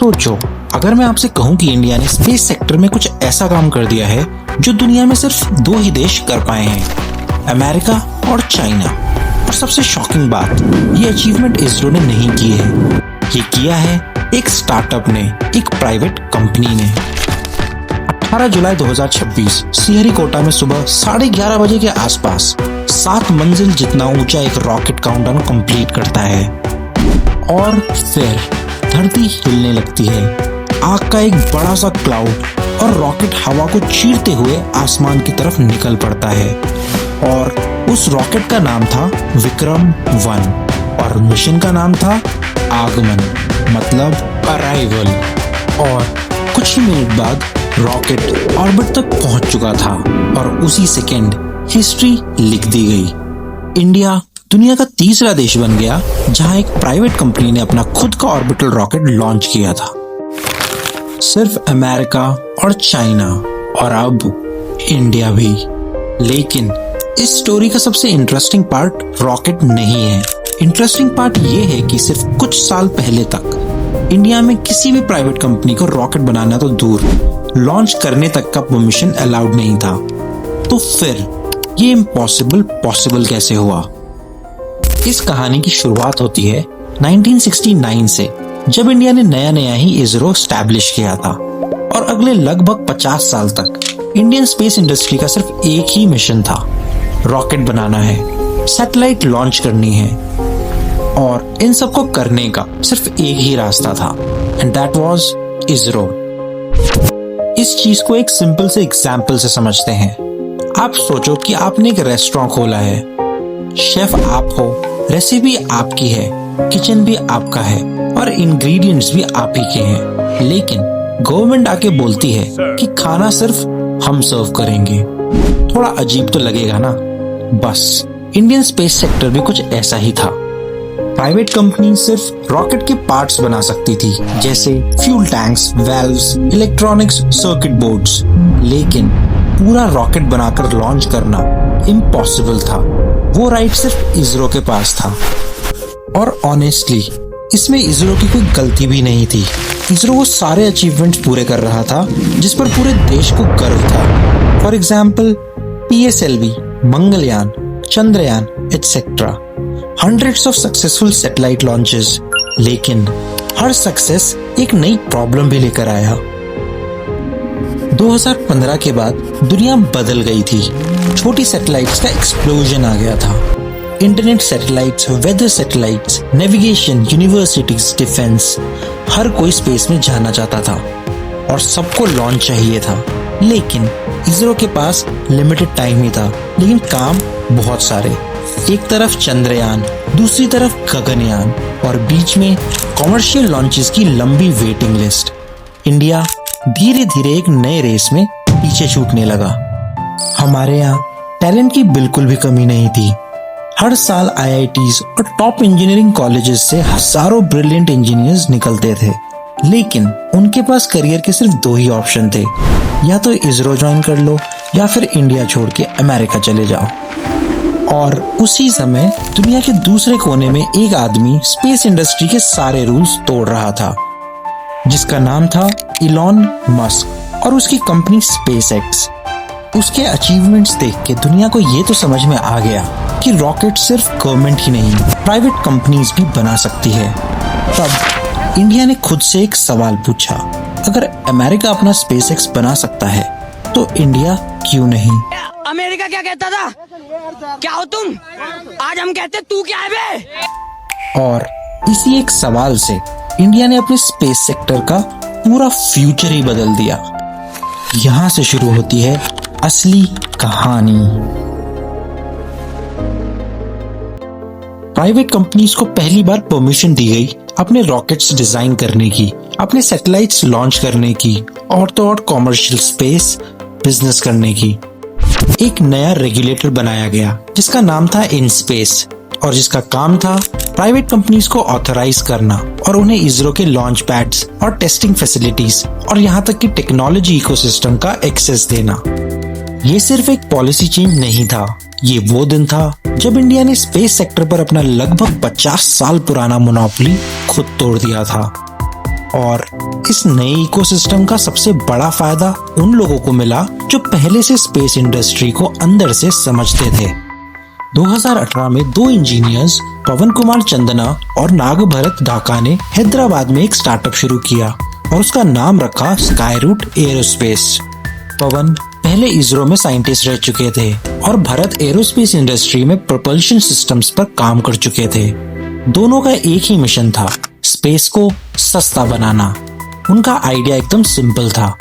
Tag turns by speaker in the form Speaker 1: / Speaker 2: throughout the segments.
Speaker 1: सोचो, अगर मैं आपसे कहूं कि इंडिया ने स्पेस सेक्टर में कुछ ऐसा काम कर दिया है जो दुनिया में सिर्फ दो ही देश कर पाए हैं, अमेरिका और चाइना। और सबसे शॉकिंग बात, ये अचीवमेंट इसरो ने नहीं की है, ये किया है एक स्टार्टअप ने, एक प्राइवेट कंपनी ने। 18 जुलाई 2026 श्रीहरिकोटा में सुबह 11:30 बजे के आसपास 7 मंजिल जितना ऊंचा एक रॉकेट काउंटडाउन कंप्लीट करता है और फिर धरती हिलने लगती है। आग का एक बड़ा सा क्लाउड और रॉकेट हवा को चीरते हुए आसमान की तरफ निकल पड़ता है और उस रॉकेट का नाम था विक्रम-1 और मिशन का नाम था आगमन, मतलब अराइवल। और कुछ ही मिनट बाद रॉकेट ऑर्बिट तक पहुंच चुका था और उसी सेकेंड हिस्ट्री लिख दी गई। इंडिया दुनिया का तीसरा देश बन गया जहां एक प्राइवेट कंपनी ने अपना खुद का ऑर्बिटल रॉकेट लॉन्च किया था। सिर्फ अमेरिका और चाइना और अब इंडिया भी। लेकिन इस स्टोरी का सबसे इंटरेस्टिंग पार्ट रॉकेट नहीं है। इंटरेस्टिंग पार्ट ये है कि सिर्फ कुछ साल पहले तक इंडिया में किसी भी प्राइवेट कंपनी को रॉकेट बनाना तो दूर, लॉन्च करने तक का परमिशन अलाउड नहीं था। तो फिर ये इम्पॉसिबल पॉसिबल कैसे हुआ? इस कहानी की शुरुआत होती है 1969 से, जब इंडिया ने नया नया ही इसरो स्टैब्लिश किया था और अगले लगभग 50 साल तक इंडियन स्पेस इंडस्ट्री का सिर्फ एक ही मिशन था, रॉकेट बनाना है, सैटेलाइट लॉन्च करनी है। और इन सबको करने का सिर्फ एक ही रास्ता था, एंड दैट वाज इसरो। इस चीज को एक सिंपल से एग्जाम्पल से समझते हैं। आप सोचो कि आपने एक रेस्टोरेंट खोला है, शेफ आप हो, रेसिपी आपकी है, किचन भी आपका है और इंग्रेडिएंट्स भी आप ही के हैं, लेकिन गवर्नमेंट आके बोलती है कि खाना सिर्फ हम सर्व करेंगे। थोड़ा अजीब तो लगेगा ना? बस इंडियन स्पेस सेक्टर भी कुछ ऐसा ही था। प्राइवेट कंपनी सिर्फ रॉकेट के पार्ट्स बना सकती थी, जैसे fuel tanks, valves, electronics, circuit boards, लेकिन पूरा रॉकेट बनाकर लॉन्च करना इम्पॉसिबल था। वो राइट सिर्फ इसरो के पास था। और ऑनेस्टली इसमें इसरो की कोई गलती भी नहीं थी। इसरो वो सारे अचीवमेंट्स पूरे कर रहा था जिस पर पूरे देश को गर्व था। For example PSLV, Mangalyaan, Chandrayaan etcetera, hundreds of successful satellite launches. लेकिन हर सक्सेस एक नई प्रॉब्लम भी लेकर आया। 2015 के बाद दुनिया बदल गई थी। छोटी सैटेलाइट्स का एक्सप्लोजन आ गया था। Internet satellites, weather satellites, navigation, universities, defence, हर कोई स्पेस में जाना चाहता था और सबको लॉन्च चाहिए था। लेकिन इसरो के पास लिमिटेड टाइम ही था, लेकिन काम बहुत सारे। एक तरफ चंद्रयान, दूसरी तरफ गगनयान और बीच में कॉमर्शियल लॉन्चेस की लंबी वेटिंग लिस्ट। इंडिया धीरे धीरे एक नए रेस में पीछे छूटने लगा। हमारे यहाँ टैलेंट की बिल्कुल भी कमी नहीं थी। हर साल IITs और टॉप इंजीनियरिंग कॉलेजेस से हजारों ब्रिलियंट इंजीनियर्स निकलते थे, लेकिन उनके पास करियर के सिर्फ दो ही ऑप्शन थे, या तो इसरो ज्वाइन कर लो या फिर इंडिया छोड़ के अमेरिका चले जाओ। और उसी समय दुनिया के दूसरे कोने में एक आदमी स्पेस इंडस्ट्री के सारे रूल्स तोड़ रहा था, जिसका नाम था इलॉन मस्क और उसकी कंपनी SpaceX। उसके अचीवमेंट्स देख के दुनिया को ये तो समझ में आ गया कि रॉकेट सिर्फ गवर्नमेंट ही नहीं, प्राइवेट कंपनीज भी बना सकती है। तब इंडिया ने खुद से एक सवाल पूछा, अगर अमेरिका अपना SpaceX बना सकता है तो इंडिया क्यों नहीं?
Speaker 2: अमेरिका क्या कहता था? क्या हो तुम? आज हम कहते तू क्या है बे?
Speaker 1: और इसी एक सवाल से इंडिया ने अपने स्पेस सेक्टर का पूरा फ्यूचर ही बदल दिया। यहाँ से शुरू होती है असली कहानी। प्राइवेट कंपनीज को पहली बार परमिशन दी गई अपने रॉकेट्स डिजाइन करने की, अपने सैटेलाइट्स लॉन्च करने की और तो और कॉमर्शियल स्पेस बिजनेस करने की। एक नया रेगुलेटर बनाया गया जिसका नाम था IN-SPACE और जिसका काम था प्राइवेट कंपनीज को ऑथराइज करना और उन्हें इसरो के लॉन्च पैड्स और टेस्टिंग फैसिलिटीज और यहाँ तक कि टेक्नोलॉजी इकोसिस्टम का एक्सेस देना। ये सिर्फ एक पॉलिसी चेंज नहीं था, ये वो दिन था जब इंडिया ने स्पेस सेक्टर पर अपना लगभग 50 साल पुराना मोनोपोली खुद तोड़ दिया था। और इस नए इकोसिस्टम का सबसे बड़ा फायदा उन लोगों को मिला जो पहले से स्पेस इंडस्ट्री को अंदर से समझते थे। 2018 में दो इंजीनियर्स पवन कुमार चंदना और नागभरत ढाका ने हैदराबाद में एक स्टार्टअप शुरू किया और उसका नाम रखा स्काईरूट एरोस्पेस। पवन पहले इसरो में साइंटिस्ट रह चुके थे और भरत एरोस्पेस इंडस्ट्री में प्रोपल्शन सिस्टम्स पर काम कर चुके थे। दोनों का एक ही मिशन था, स्पेस को सस्ता बनाना। उनका आइडिया एकदम सिंपल था,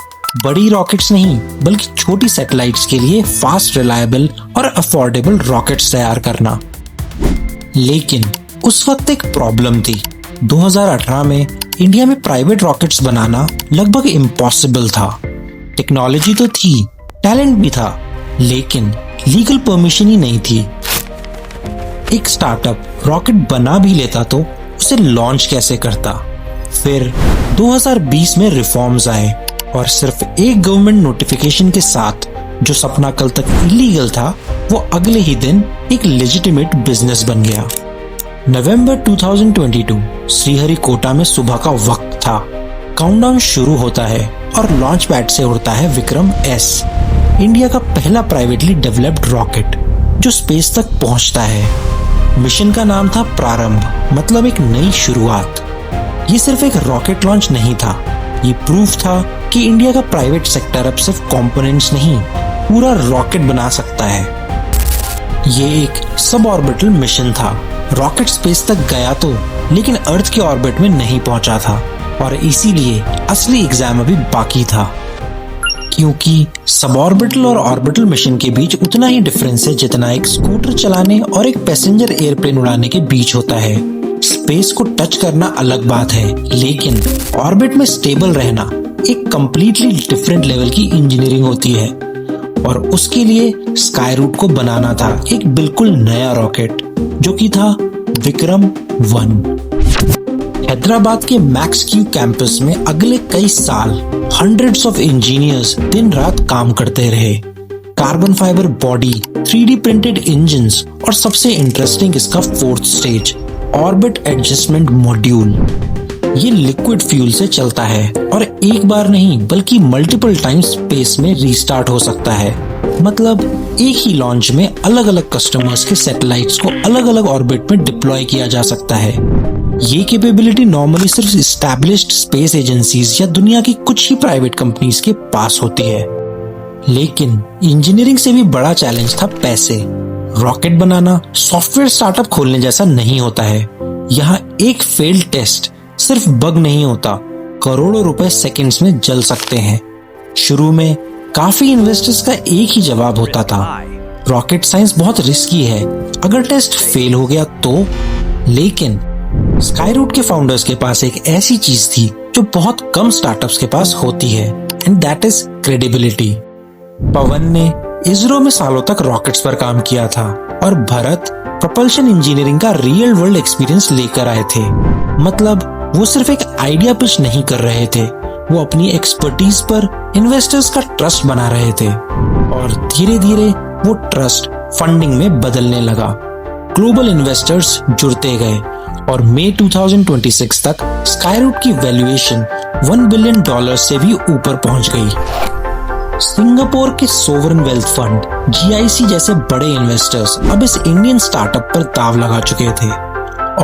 Speaker 1: बड़ी रॉकेट्स नहीं बल्कि छोटी सैटेलाइट्स के लिए फास्ट, रिलायबल और अफोर्डेबल रॉकेट्स तैयार करना। लेकिन उस वक्त एक प्रॉब्लम थी। 2018 में इंडिया में प्राइवेट रॉकेट्स बनाना लगभग इम्पॉसिबल था। टेक्नोलॉजी तो थी, टैलेंट भी था, लेकिन लीगल परमिशन ही नहीं थी। एक स्टार्टअप रॉकेट बना भी लेता तो उसे लॉन्च कैसे करता? फिर 2020 में रिफॉर्म्स आए और सिर्फ एक गवर्नमेंट नोटिफिकेशन के साथ जो सपना कल तक इलीगल था वो अगले ही दिन एक लेजिटिमेट बिजनेस बन गया। नवंबर 2022 श्रीहरिकोटा में सुबह का वक्त था। काउंटडाउन शुरू होता है और लॉन्च पैड से उड़ता है विक्रम एस, इंडिया का पहला प्राइवेटली डेवलप्ड रॉकेट जो स्पेस तक पहुंचता है। मिशन का नाम था प्रारंभ, मतलब एक नई शुरुआत। ये सिर्फ एक रॉकेट लॉन्च नहीं था, ये प्रूफ था कि इंडिया का प्राइवेट सेक्टर अब सिर्फ कंपोनेंट्स नहीं, पूरा रॉकेट बना सकता है। ये एक सब ऑर्बिटल मिशन था। रॉकेट स्पेस तक गया तो, लेकिन अर्थ के ऑर्बिट में नहीं पहुंचा था और इसीलिए असली एग्जाम अभी बाकी था। क्योंकि सबऑर्बिटल और ऑर्बिटल मिशन के बीच उतना ही डिफरेंस है जितना एक स्कूटर चलाने और एक पैसेंजर एयरप्लेन उड़ाने के बीच होता है। स्पेस को टच करना अलग बात है, लेकिन ऑर्बिट में स्टेबल रहना एक कंप्लीटली डिफरेंट लेवल की इंजीनियरिंग होती है। और उसके लिए स्काईरूट को बनाना था एक बिल्कुल नया रॉकेट, जो कि था विक्रम 1। हैदराबाद के मैक्स क्यू कैंपस में अगले कई साल हंड्रेड्स ऑफ इंजीनियर्स दिन रात काम करते रहे। Carbon fibre body, 3D printed engines और सबसे इंटरेस्टिंग इसका fourth stage, orbit adjustment module. ये लिक्विड फ्यूल से चलता है और एक बार नहीं बल्कि मल्टीपल टाइम्स स्पेस में रीस्टार्ट हो सकता है। मतलब एक ही लॉन्च में अलग अलग कस्टमर्स के सैटेलाइट्स को अलग अलग ऑर्बिट में डिप्लॉय किया जा सकता है। ये कैपेबिलिटी नॉर्मली सिर्फ एस्टैब्लिश्ड स्पेस एजेंसीज या दुनिया की कुछ ही प्राइवेट कंपनीज के पास होती है। लेकिन इंजीनियरिंग से भी बड़ा चैलेंज था पैसे। रॉकेट बनाना सॉफ्टवेयर स्टार्टअप खोलने जैसा नहीं होता है। यहाँ एक फेल्ड टेस्ट सिर्फ बग नहीं होता, करोड़ों रुपए सेकंड्स में जल सकते हैं। शुरू में काफी इन्वेस्टर्स का एक ही जवाब होता था, रॉकेट साइंस बहुत रिस्की है, अगर टेस्ट फेल हो गया तो। लेकिन स्काईरूट के फाउंडर्स के पास एक ऐसी चीज थी जो बहुत कम स्टार्टअप्स के पास होती है, एंड दैट इज क्रेडिबिलिटी। पवन ने इसरो में सालों तक रॉकेट्स पर काम किया था और भरत प्रोपल्शन इंजीनियरिंग का रियल वर्ल्ड एक्सपीरियंस लेकर आए थे। मतलब वो सिर्फ एक आइडिया पिच नहीं कर रहे थे, वो अपनी एक्सपर्टीज पर इन्वेस्टर्स का ट्रस्ट बना रहे थे। और धीरे धीरे वो ट्रस्ट फंडिंग में बदलने लगा। ग्लोबल इन्वेस्टर्स जुड़ते गए और मई 2026 तक स्काईरूट की वैल्यूएशन $1 बिलियन से भी ऊपर पहुंच गई। सिंगापुर के सोवरेन वेल्थ फंड GIC जैसे बड़े इन्वेस्टर्स अब इस इंडियन स्टार्टअप पर दाव लगा चुके थे।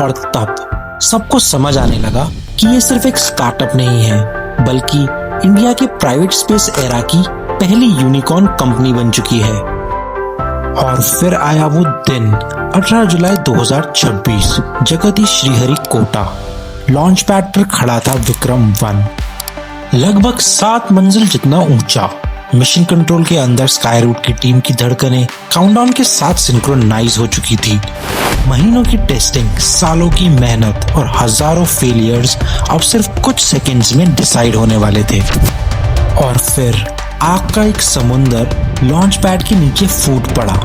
Speaker 1: और तब सबको समझ आने लगा कि ये सिर्फ एक स्टार्टअप नहीं है, बल्कि इंडिया के प्राइवेट स्पेस एरा की पहली यूनिकॉर्न कंपनी बन चुकी है। और फिर आया वो दिन, 18 जुलाई 2026, जगत श्रीहरिकोटा। लॉन्च पैड पर खड़ा था विक्रम 1, लगभग 7 मंजिल जितना ऊंचा। मिशन कंट्रोल के अंदर स्काईरूट की टीम की धड़कनें काउंटडाउन के साथ सिंक्रोनाइज हो चुकी थी। महीनों की टेस्टिंग, सालों की मेहनत और हजारों फेलियर्स अब सिर्फ कुछ सेकंड्स में डिसाइड होने वाले थे। और फिर आग का एक समुंदर लॉन्च पैड के नीचे फूट पड़ा।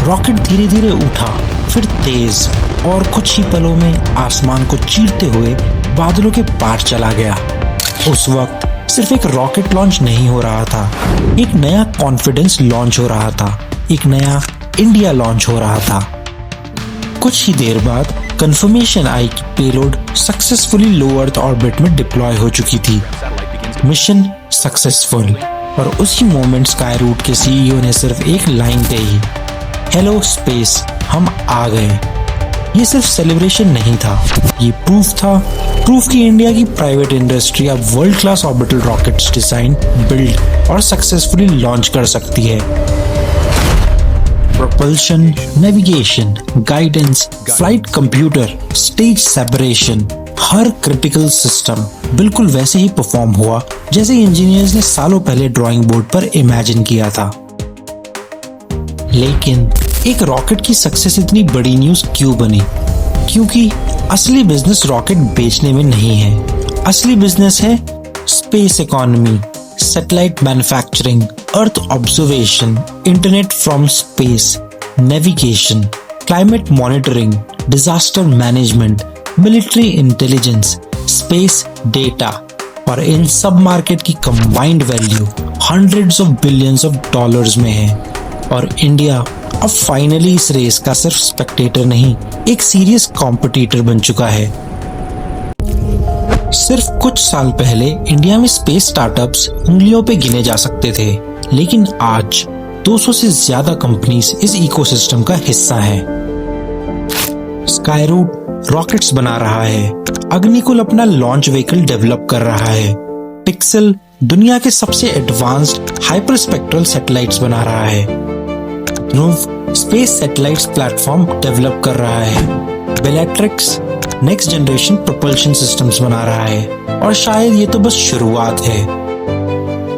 Speaker 1: रॉकेट धीरे धीरे उठा, फिर तेज, और कुछ ही पलों में आसमान को चीरते हुए बादलों के पार चला गया। उस वक्त सिर्फ एक रॉकेट लॉन्च नहीं हो रहा था, एक नया कॉन्फिडेंस लॉन्च हो रहा था, एक नया इंडिया लॉन्च हो रहा था। कुछ ही देर बाद कंफर्मेशन आई कि पेलोड सक्सेसफुली लो अर्थ ऑर्बिट में डिप्लॉय हो चुकी थी। Mission successful. और उसी मोमेंट स्काई रूट के सीईओ ने सिर्फ एक लाइन कही, हेलो स्पेस, हम आ गए। ये सिर्फ सेलिब्रेशन नहीं था, ये प्रूफ कि इंडिया की प्राइवेट इंडस्ट्री अब world class orbital rockets design, build और सक्सेसफुली लॉन्च कर सकती है। Propulsion, navigation, guidance, flight computer, stage separation, हर क्रिटिकल सिस्टम बिल्कुल वैसे ही परफॉर्म हुआ जैसे इंजीनियर्स ने सालों पहले ड्राइंग बोर्ड पर इमेजिन किया था। लेकिन एक रॉकेट की सक्सेस इतनी बड़ी न्यूज क्यों बनी? क्योंकि असली बिजनेस रॉकेट बेचने में नहीं है। असली बिजनेस है space economy, satellite manufacturing, earth observation, internet from space, navigation, climate monitoring, disaster management, military intelligence, space data. और इन सब मार्केट की combined value hundreds of billions of dollars में है। और इंडिया अब फाइनली इस रेस का सिर्फ स्पेक्टेटर नहीं, एक सीरियस कॉम्पिटिटर बन चुका है। सिर्फ कुछ साल पहले इंडिया में स्पेस स्टार्टअप्स उंगलियों पे गिने जा सकते थे, लेकिन आज 200 से ज्यादा कंपनीज इस इकोसिस्टम का हिस्सा हैं। स्काईरूट रॉकेट्स बना रहा है, अग्निकुल अपना लॉन्च व्हीकल डेवलप कर रहा है, पिक्सेल दुनिया के सबसे एडवांस्ड हाइपरस्पेक्ट्रल सैटेलाइट्स बना रहा है, ध्रुव स्पेस सैटेलाइट्स प्लेटफॉर्म डेवलप कर रहा है, बेलेट्रिक्स नेक्स्ट जनरेशन प्रोपल्शन सिस्टम्स बना रहा है। और शायद ये तो बस शुरुआत है।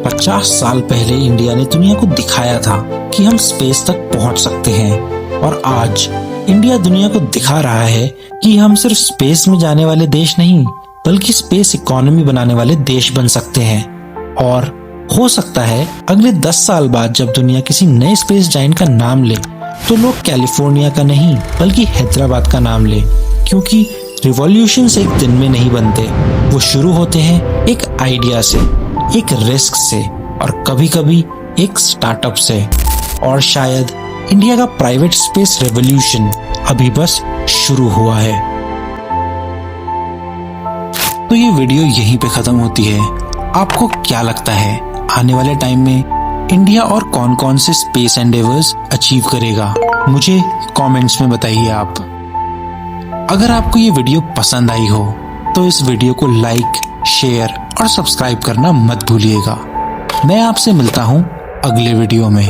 Speaker 1: 50 साल पहले इंडिया ने दुनिया को दिखाया था कि हम स्पेस तक पहुंच सकते हैं, और आज इंडिया दुनिया को दिखा रहा है कि हम सिर्फ स्पेस में जाने वाले देश नहीं, बल्कि स्पेस इकोनॉमी बनाने वाले देश बन सकते हैं। और हो सकता है अगले 10 साल बाद जब दुनिया किसी नए स्पेस जायंट का नाम ले, तो लोग कैलिफोर्निया का नहीं बल्कि हैदराबाद का नाम ले, क्योंकि रिवॉल्यूशंस एक दिन में नहीं बनते, वो शुरू होते हैं एक आइडिया से, एक रिस्क से, और कभी कभी एक स्टार्टअप से। और शायद इंडिया का प्राइवेट स्पेस रेवोल्यूशन अभी बस शुरू हुआ है। तो ये वीडियो यहीं पे खत्म होती है। आपको क्या लगता है आने वाले टाइम में इंडिया और कौन कौन से स्पेस एंडेवर्स अचीव करेगा? मुझे कमेंट्स में बताइए आप। अगर आपको ये वीडियो पसंद आई हो तो इस वीडियो को लाइक, शेयर और सब्सक्राइब करना मत भूलिएगा। मैं आपसे मिलता हूँ अगले वीडियो में।